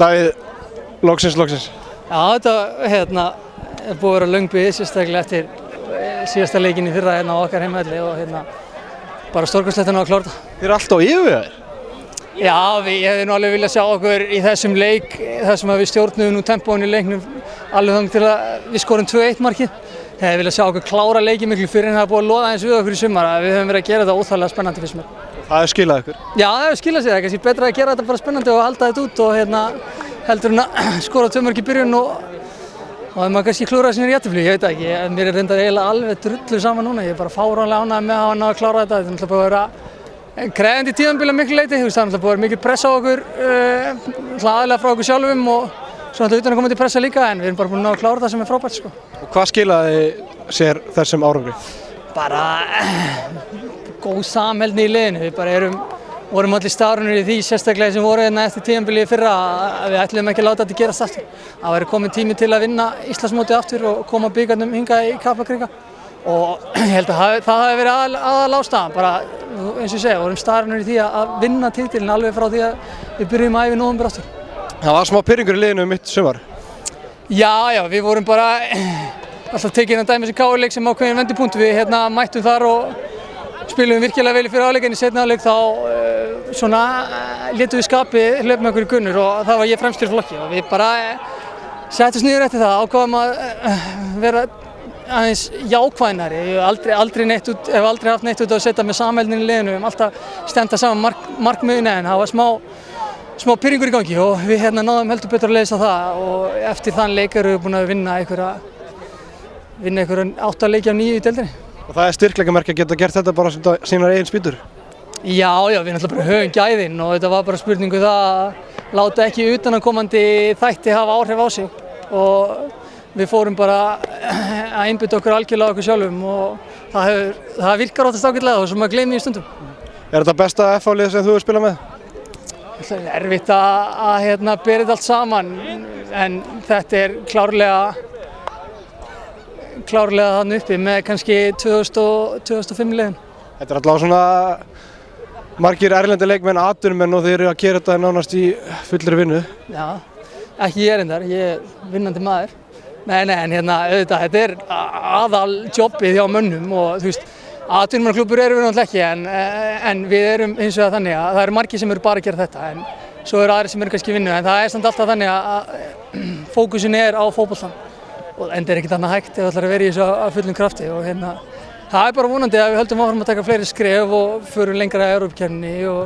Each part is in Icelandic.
Davíð, loksins. Já, þetta er búið að vera löng bið, sérstaklega eftir síðasta leikinn í fyrra á okkar heimavelli og bara stórkostlegt að ná að klára þetta. Þið eru alltaf á yfirvegaðir. Já, ég hefði nú alveg viljað sjá okkur í þessum leik, þar sem við stjórnuðum nú tempóinu í leiknum alveg þannig til að við skorum 2-1 markið. Ég hefði viljað sjá okkur klára leikið miklu fyrir en það er búið að loða eins við okkur í sumar að við höfum verið að gera þetta óþarlega spennandi fyrst mér. Það er skilað ykkur. Já, það hefur skilað sér, það er kannski betra að gera þetta bara spennandi og halda þetta út og heldur en að skora 2 mörk í byrjun og hefur maður kannski klúrað sinni í jafntefli, ég veit það ekki. Mér er reyndar eiginlega alveg drullu saman núna, ég er bara fáránlega ánægður með að hafa náð að klára þetta. Þetta er náttúrulega búið að vera krefjandi tímabil að miklu leyti, það er náttúrulega búið að vera mikil pressa á okkur, aðalega frá okkur sjálfum og svo náttúrulega utan að koma til pressa líka en við erum bara búin að ná að klára það sem er frábært sko. Og hvað skilaði sér þessum árangri? Bara góð samheldni í liðinu, við bara vorum allir stafrunir í því, sérstaklega sem voru eftir tímabilið fyrra að við ætlum ekki að láta þetta gerast aftur. Það væri komin tími til að vinna Íslandsmótið aftur og koma bikarnum hingað í Kaplakrika og ég held að það hafi verið aðal ástæðan, bara eins og ég segja, vorum stafrunir í því að vinna titilinn alveg frá því að við byrjum að æfa í nóvember aftur. Það var smá pirringur í liðinu mitt sumar. Já, við vorum bara alltaf tekið inn að dæmis í KR-leik sem ákveðin vendipunkt, við mættum þar og spilum virkilega vel í fyrra hálfleik en í seinni hálfleik þá létum við skapið hlaupa með okkur í gunnur og það var ég fremstur í flokki og við bara settumst niður eftir það, ákváðum að vera aðeins jákvæðnari. Ég hef aldrei haft neitt út að setja með samheldnin í liðinu, við höfum alltaf stendað saman markmiðinu en það var smá pirringur í gangi og við náðum heldur betur að leysa það og eftir þann leik erum við búin að vinna einhverja 8 leiki af 9 í deildinni. Og það er styrkleikamerki að geta gert þetta bara sínar eigin spýtur? Já, við náttúrulega bara höfum gæðin og þetta var bara spurningu það að láta ekki utanaðkomandi þætti hafa áhrif á sig og við fórum bara að einbeita okkur algjörlega okkur sjálfum og það virkar oftast ágætlega og svo maður gleymir í stundum. Er þetta besta FH-lið sem þú hefur spilað með? Það er erfitt að bera þetta allt saman en þetta er klárlega þannig uppi með kannski 2005 liðin. Þetta er allavega svona margir erlendi leikmenn, atvinnumenn og þeir eru að gera þetta nánast í fullri vinnu. Já, ekki ég reyndar, ég er vinnandi maður. Nei, en auðvitað, þetta er aðal jobbið hjá mönnum og þú veist, atvinnumannaklúbbur erum við náttúrulega ekki en við erum hins vegar þannig að það eru margir sem eru bara að gera þetta en svo eru aðrir sem eru kannski í vinnu en það er samt alltaf þannig að fókusin er á fótboltann. Og enda er ekkert annað hægt ef það ætlar að vera í þessu að fullum krafti og það er bara vonandi að við höldum áfram að taka fleiri skref og förum lengra í Evrópukeppninni og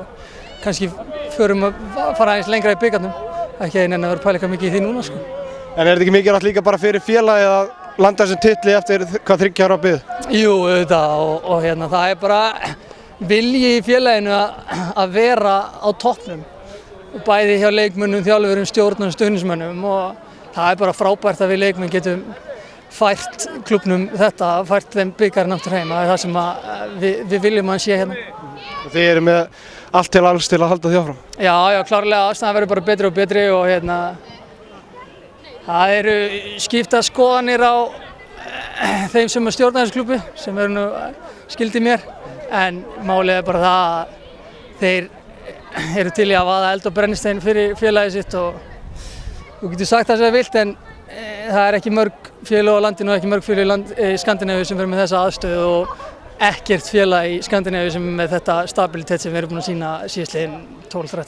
kannski förum að fara aðeins lengra í bikarnum, ekki að vera að pæla eitthvað mikið í því núna sko. En er þetta ekki mikilvægt líka bara fyrir félagið að landa þessum titli eftir hvað 30 ára bið? Jú, auðvitað og það er bara vilji í félaginu að vera á toppnum, bæði hjá leikmönnum, þjálfurum, stjórnum, stuðningsmönnum og það er bara frábært að við leikmenn getum fært klúbbnum þetta, fært þeim bikarinn aftur heim. Það er það sem við viljum að hann sé hérna. Og þið eru með allt til alls til að halda því áfram? Já, klárlega aðstæðan verður bara betri og betri og það eru skipta skoðanir á þeim sem stjórna þessu klúbbi sem eru nú skildi mér en málið er bara það að þeir eru til í að vaða eld og brennistein fyrir félagið sitt og þú getur sagt það sem þið vilt en það er ekki mörg félög á landinu og ekki mörg félög í Skandinavíu sem verður með þessa aðstöðu og ekkert félag í Skandinavíu sem er með þetta stabilitet sem við erum búin að sýna síðastliðin 12-13